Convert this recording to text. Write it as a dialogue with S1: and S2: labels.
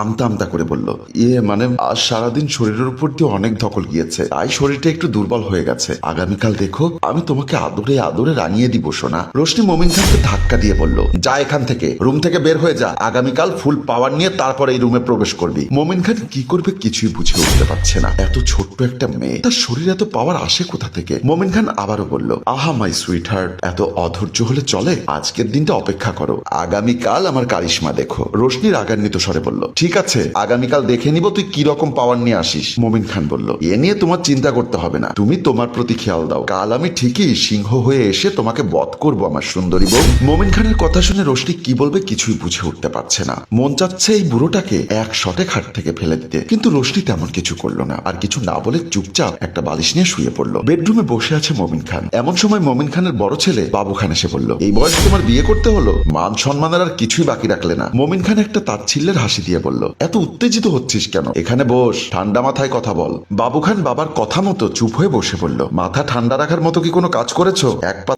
S1: আমতা আমতা করে বলল, ইয়ে মানে আজ সারাদিন শরীরের উপর দিয়ে অনেক ধকল গিয়েছে, তাই শরীরটা একটু দুর্বল হয়ে গেছে। আগামীকাল দেখো আমি তোমাকে আদরে আদরে রাঙিয়ে দিব সোনা। রোশনি মমিন খানকে ধাক্কা দিয়ে বলল, যা এখান থেকে, রুম থেকে বের হয়ে যা। আগামীকাল ফুল পাওয়ার নিয়ে তারপর এই রুমে প্রবেশ করবি। মমিন খান কি করবে কিছুই বুঝে উঠতে পারছে না। এত ছোট্ট একটা মেয়ে, তার শরীরে এত পাওয়ার আসে কোথা থেকে? মমিন খান আবারও বলল, আহা মাই সুইট হার্ট, এত অধৈর্য হলে চলে? আজকের দিনটা অপেক্ষা করো, আগামীকাল আমার কারিশমা দেখো। রোশনি রাগান্বিত স্বরে বলল, ঠিক আছে, আগামীকাল দেখে নিব তুই কি রকম পাওয়ার নিয়ে আসিস। মমিন খান বলল, এ নিয়ে তোমার চিন্তা করতে হবে না, তুমি তোমার প্রতি খেয়াল দাও, কাল আমি ঠিকই সিংহ হয়ে এসে তোমাকে বধ করবো আমার সুন্দরী বউ। মমিন খানের কথা শুনে রোশনি কি বলবে কিছুই বুঝে উঠতে পারছে না। মন চাচ্ছে এই বুড়োটাকে এক শটে খাট থেকে ফেলে দিতে, কিন্তু রোশনি তেমন কিছু করলো না। আর কিছু না বলে চুপচাপ একটা বালিশ নিয়ে শুয়ে পড়লো। বেডরুমে বসে আছে মমিন খান। এমন সময় মমিন খানের বড় ছেলে বাবু খান এসে বলল, এই বয়সে তোমার বিয়ে করতে হলো? মান সম্মানের আর কিছুই বাকি রাখলে না। মমিন খান একটা তাচ্ছিল্যের হাসি দিয়ে বলল, এত উত্তেজিত হচ্ছিস কেন? এখানে বস, ঠান্ডা মাথায় কথা বল। বাবু খান বাবার কথা মতো চুপ হয়ে বসে পড়ল। মাথা ঠান্ডা রাখার মতো কি কোনো কাজ করেছো? এক